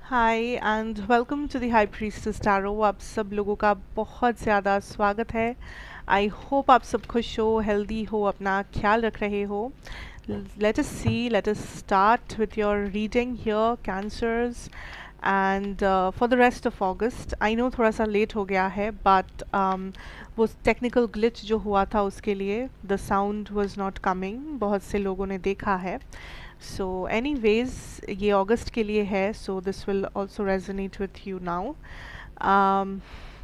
Hi and welcome to the high priestess tarot. आप सब लोगों का बहुत ज़्यादा स्वागत है। आई होप आप सब खुश हो, हेल्दी हो, अपना ख्याल रख रहे हो। Let us see, let us start with your reading here cancers and for the rest of August. I know थोड़ा सा लेट हो गया है, बट वो टेक्निकल ग्लिच जो हुआ था उसके लिए the sound was not coming, बहुत से लोगों ने देखा है। सो एनीवेज ये अगस्त के लिए है, so this will also resonate with you now.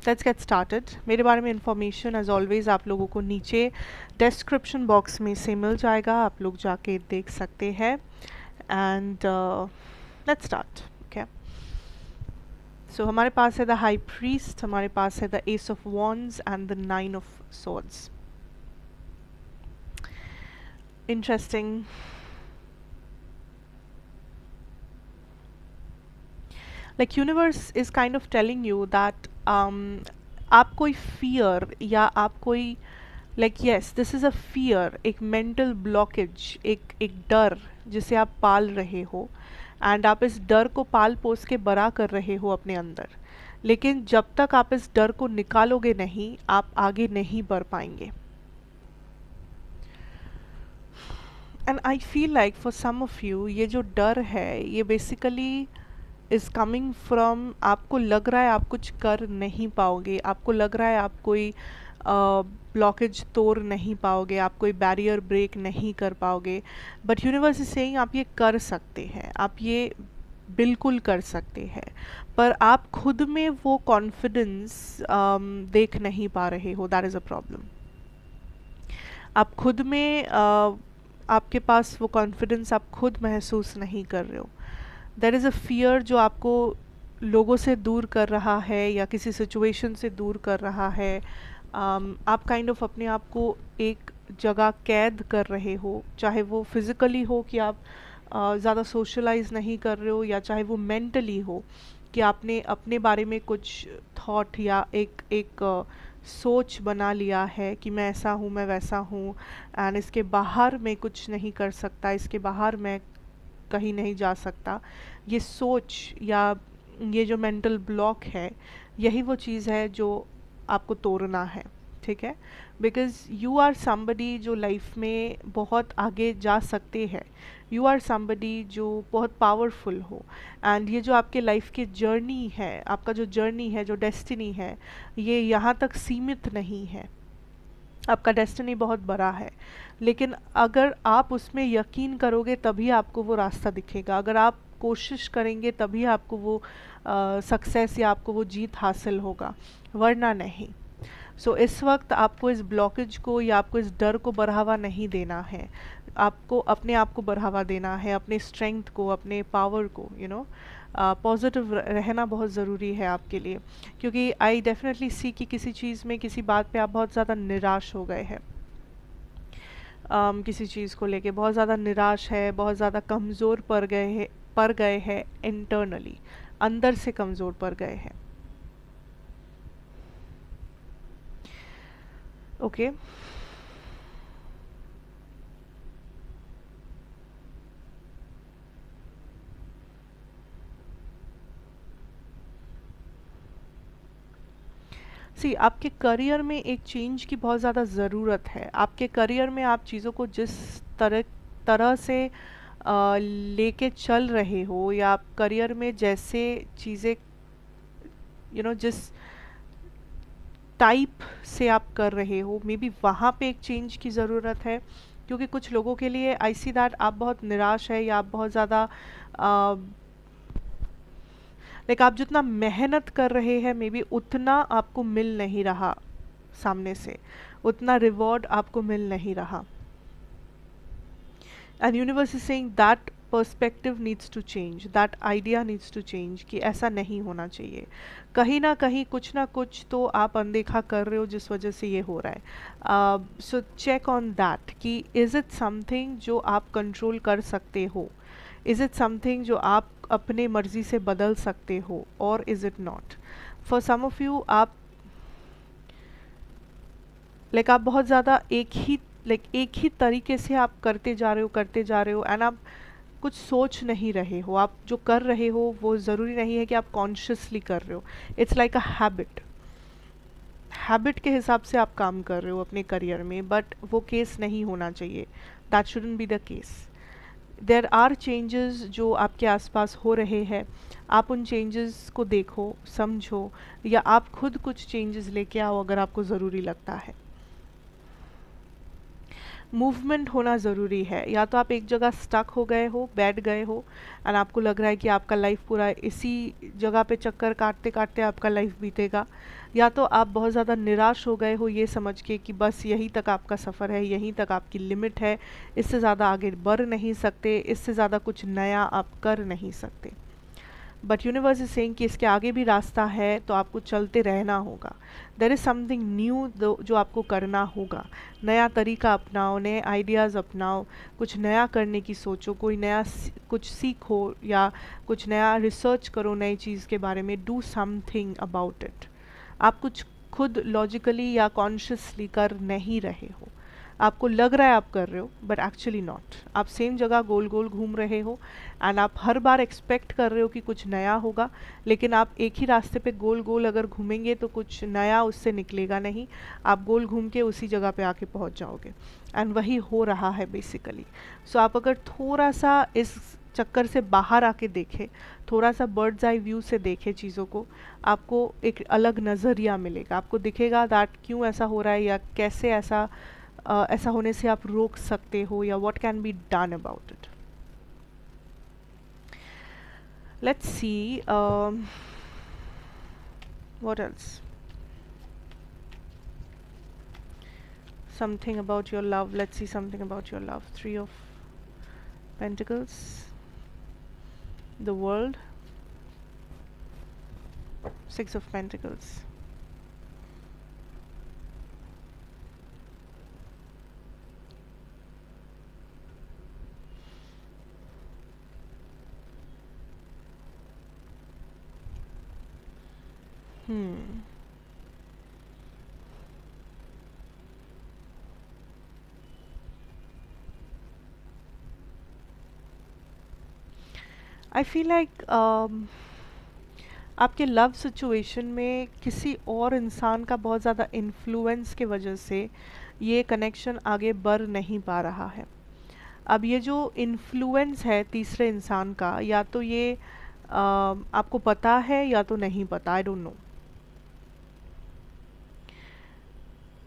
Let's get started. मेरे बारे में इंफॉर्मेशन एज ऑलवेज आप लोगों को नीचे डिस्क्रिप्शन बॉक्स में से मिल जाएगा, आप लोग जाके देख सकते हैं। And let's start. ओके, सो हमारे पास है द हाई प्रीस्ट, हमारे पास है the S of wands and the nine of swords. Interesting. Like universe is kind of telling you that आप कोई fear या आप कोई like yes this is a fear, एक mental blockage, एक डर जिसे आप पाल रहे हो एंड आप इस डर को पाल पोस के बड़ा कर रहे हो अपने अंदर। लेकिन जब तक आप इस डर को निकालोगे नहीं, आप आगे नहीं बढ़ पाएंगे। And I feel like for some of you ये जो डर है ये बेसिकली इज़ कमिंग फ्रॉम, आपको लग रहा है आप कुछ कर नहीं पाओगे, आपको लग रहा है आप कोई ब्लॉकेज तोड़ नहीं पाओगे, आप कोई बैरियर ब्रेक नहीं कर पाओगे। बट यूनिवर्स इज सेइंग आप ये कर सकते हैं, आप ये बिल्कुल कर सकते हैं। पर आप खुद में वो कॉन्फिडेंस देख नहीं पा रहे हो, दैट इज़ अ प्रॉब्लम। आप खुद में आपके पास वो कॉन्फिडेंस आप खुद महसूस नहीं कर रहे हो। देयर इज़ अ फियर जो आपको लोगों से दूर कर रहा है या किसी सिचुएशन से दूर कर रहा है। आप काइंड ऑफ अपने आप को एक जगह कैद कर रहे हो, चाहे वो फिज़िकली हो कि आप ज़्यादा सोशलाइज नहीं कर रहे हो, या चाहे वो मेंटली हो कि आपने अपने बारे में कुछ थॉट या एक एक सोच बना लिया है कि मैं ऐसा हूँ, मैं वैसा हूँ एंड इसके बाहर मैं कुछ नहीं कर सकता, इसके बाहर मैं कहीं नहीं जा सकता। ये सोच या ये जो मेंटल ब्लॉक है, यही वो चीज़ है जो आपको तोड़ना है। ठीक है, बिकॉज यू आर समबडी जो लाइफ में बहुत आगे जा सकते हैं। यू आर समबडी जो बहुत पावरफुल हो एंड ये जो आपके लाइफ की जर्नी है, आपका जो जर्नी है, जो डेस्टिनी है, ये यहाँ तक सीमित नहीं है। आपका डेस्टिनी बहुत बड़ा है, लेकिन अगर आप उसमें यकीन करोगे तभी आपको वो रास्ता दिखेगा। अगर आप कोशिश करेंगे तभी आपको वो सक्सेस या आपको वो जीत हासिल होगा, वरना नहीं। सो इस वक्त आपको इस ब्लॉकेज को या आपको इस डर को बढ़ावा नहीं देना है, आपको अपने आप को बढ़ावा देना है, अपने स्ट्रेंथ को, अपने पावर को, यू नो। पॉजिटिव रहना बहुत ज़रूरी है आपके लिए, क्योंकि आई डेफिनेटली सी कि किसी चीज़ में, किसी बात पे आप बहुत ज़्यादा निराश हो गए हैं। किसी चीज़ को लेके बहुत ज़्यादा निराश है, बहुत ज़्यादा कमज़ोर पड़ गए हैं इंटरनली, अंदर से कमज़ोर पड़ गए हैं। ओके, सी आपके करियर में एक चेंज की बहुत ज़्यादा ज़रूरत है। आपके करियर में आप चीज़ों को जिस तरह तरह से लेके चल रहे हो, या आप करियर में जैसे चीज़ें जिस टाइप से आप कर रहे हो, मे बी वहाँ पे एक चेंज की ज़रूरत है। क्योंकि कुछ लोगों के लिए आई सी दैट आप बहुत निराश है, या आप बहुत ज़्यादा लाइक आप जितना मेहनत कर रहे हैं मे बी उतना आपको मिल नहीं रहा, सामने से उतना रिवॉर्ड आपको मिल नहीं रहा। And universe is saying that perspective needs to change, that idea needs to change, कि ऐसा नहीं होना चाहिए। कहीं ना कहीं कुछ ना कुछ तो आप अनदेखा कर रहे हो जिस वजह से ये हो रहा है। सो चेक ऑन दैट कि इज़ इट समथिंग जो आप कंट्रोल कर सकते हो, इज़ इट समथिंग जो आप अपने मर्जी से बदल सकते हो, और is it not. For some of you आप आप बहुत ज़्यादा एक ही तरीके से आप करते जा रहे हो एंड आप कुछ सोच नहीं रहे हो, आप जो कर रहे हो वो ज़रूरी नहीं है कि आप कॉन्शियसली कर रहे हो, it's like a habit. Habit के हिसाब से आप काम कर रहे हो अपने करियर में, बट वो केस नहीं होना चाहिए, that shouldn't be the case. There are changes जो आपके आसपास हो रहे हैं, आप उन चेंजेस को देखो, समझो, या आप खुद कुछ चेंजेस लेके आओ अगर आपको ज़रूरी लगता है। मूवमेंट होना ज़रूरी है। या तो आप एक जगह स्टक हो गए हो, बैठ गए हो, एंड आपको लग रहा है कि आपका लाइफ पूरा इसी जगह पे चक्कर काटते काटते आपका लाइफ बीतेगा, या तो आप बहुत ज़्यादा निराश हो गए हो ये समझ के कि बस यहीं तक आपका सफ़र है, यहीं तक आपकी लिमिट है, इससे ज़्यादा आगे बढ़ नहीं सकते, इससे ज़्यादा कुछ नया आप कर नहीं सकते। बट यूनिवर्स इज सेइंग कि इसके आगे भी रास्ता है, तो आपको चलते रहना होगा। देर इज़ समथिंग न्यू जो आपको करना होगा। नया तरीका अपनाओ, नए आइडियाज़ अपनाओ, कुछ नया करने की सोचो, कोई नया कुछ सीखो, या कुछ नया रिसर्च करो नई चीज़ के बारे में। Do something about it. आप कुछ खुद लॉजिकली या कॉन्शियसली कर नहीं रहे हो, आपको लग रहा है आप कर रहे हो, बट एक्चुअली नॉट। आप सेम जगह गोल गोल घूम रहे हो, एंड आप हर बार एक्सपेक्ट कर रहे हो कि कुछ नया होगा, लेकिन आप एक ही रास्ते पे गोल गोल अगर घूमेंगे तो कुछ नया उससे निकलेगा नहीं, आप गोल घूम के उसी जगह पे आके पहुंच जाओगे। एंड वही हो रहा है बेसिकली। सो आप अगर थोड़ा सा इस चक्कर से बाहर आके देखें, थोड़ा सा बर्ड्स आई व्यू से देखें चीज़ों को, आपको एक अलग नज़रिया मिलेगा। आपको दिखेगा दैट क्यों ऐसा हो रहा है, या कैसे ऐसा होने से आप रोक सकते हो, या what can be done about it. Let's see what else. Something about your love. Let's see something about your love. Three of Pentacles, the World, Six of Pentacles. I feel like आपके love situation में किसी और इंसान का बहुत ज़्यादा influence के वजह से ये कनेक्शन आगे बढ़ नहीं पा रहा है। अब ये जो इन्फ्लुएंस है तीसरे इंसान का, या तो ये आपको पता है या तो नहीं पता, आई डोंट नो,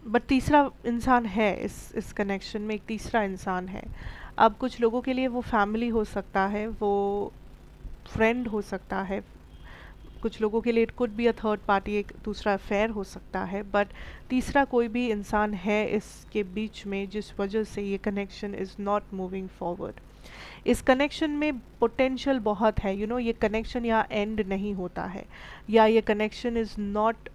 बट तीसरा इंसान है इस कनेक्शन में, एक तीसरा इंसान है। अब कुछ लोगों के लिए वो फैमिली हो सकता है, वो फ्रेंड हो सकता है, कुछ लोगों के लिए it could be a third party, एक दूसरा अफेयर हो सकता है, बट तीसरा कोई भी इंसान है इसके बीच में जिस वजह से ये connection is not moving forward. इस कनेक्शन में पोटेंशियल बहुत है, यू नो, ये कनेक्शन यहाँ एंड नहीं होता है, या ये कनेक्शन इज़ नॉट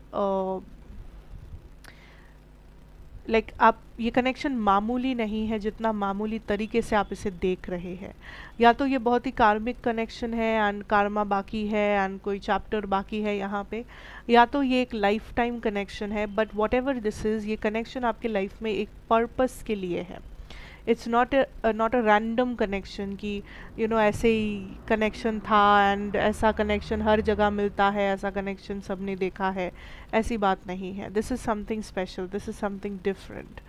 लाइक आप ये कनेक्शन मामूली नहीं है जितना मामूली तरीके से आप इसे देख रहे हैं। या तो ये बहुत ही कार्मिक कनेक्शन है एंड कार्मा बाकी है एंड कोई चैप्टर बाकी है यहाँ पे, या तो ये एक लाइफ टाइम कनेक्शन है। But what ever this is, ये कनेक्शन आपके लाइफ में एक पर्पस के लिए है। It's not a random connection कि यू नो ऐसे ही कनेक्शन था एंड ऐसा कनेक्शन हर जगह मिलता है, ऐसा कनेक्शन सबने देखा है, ऐसी बात नहीं है। This is something special, this is something different.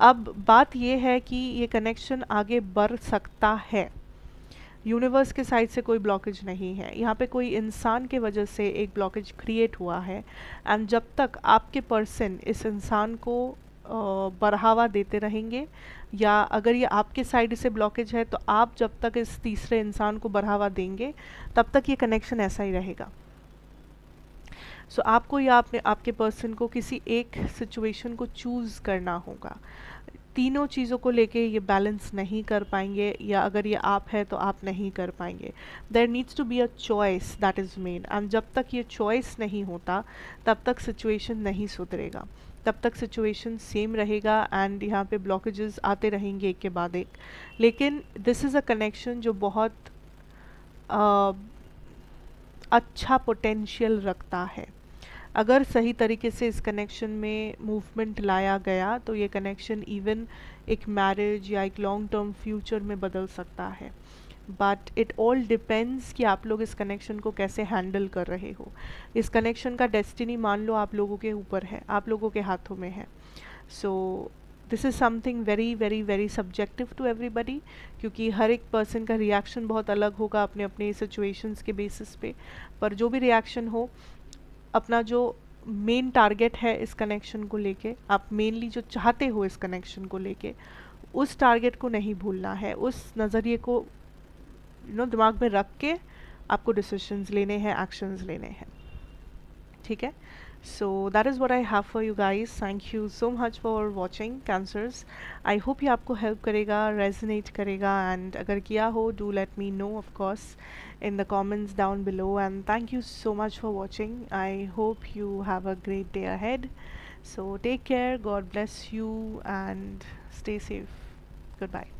अब बात ये है कि ये कनेक्शन आगे बढ़ सकता है, यूनिवर्स के साइड से कोई ब्लॉकेज नहीं है, यहाँ पे कोई इंसान के वजह से एक ब्लॉकेज क्रिएट हुआ है। एंड जब तक आपके पर्सन इस इंसान को बढ़ावा देते रहेंगे, या अगर ये आपके साइड से ब्लॉकेज है तो आप जब तक इस तीसरे इंसान को बढ़ावा देंगे तब तक ये कनेक्शन ऐसा ही रहेगा। सो आपको या आपके पर्सन को किसी एक सिचुएशन को चूज़ करना होगा। तीनों चीज़ों को लेके ये बैलेंस नहीं कर पाएंगे, या अगर ये आप है तो आप नहीं कर पाएंगे। There needs to be a choice that is made, and जब तक ये चॉइस नहीं होता तब तक सिचुएशन नहीं सुधरेगा, तब तक सिचुएशन सेम रहेगा एंड यहाँ पे ब्लॉकेजेस आते रहेंगे एक के बाद एक। लेकिन दिस इज़ अ कनेक्शन जो बहुत अच्छा पोटेंशियल रखता है। अगर सही तरीके से इस कनेक्शन में मूवमेंट लाया गया तो ये कनेक्शन इवन एक मैरिज या एक लॉन्ग टर्म फ्यूचर में बदल सकता है। बट इट ऑल डिपेंड्स कि आप लोग इस कनेक्शन को कैसे हैंडल कर रहे हो। इस कनेक्शन का डेस्टिनी मान लो आप लोगों के ऊपर है, आप लोगों के हाथों में है। So this is something very very very subjective to everybody, क्योंकि हर एक पर्सन का रिएक्शन बहुत अलग होगा अपने अपने सिचुएशंस के बेसिस पे। पर जो भी रिएक्शन हो, अपना जो मेन टारगेट है इस कनेक्शन को लेके, आप मेनली जो चाहते हो इस कनेक्शन को लेके, उस टारगेट को नहीं भूलना है। उस नज़रिए को दिमाग में रख के आपको डिसीजंस लेने हैं, एक्शंस लेने हैं। ठीक है, so that is what I have for you guys. Thank you so much for watching cancers. I hope ये आपको हेल्प करेगा, रेजोनेट करेगा, एंड अगर किया हो do let me know of course in the comments down below, and thank you so much for watching. I hope you have a great day ahead. So take care, God bless you, and stay safe. Goodbye.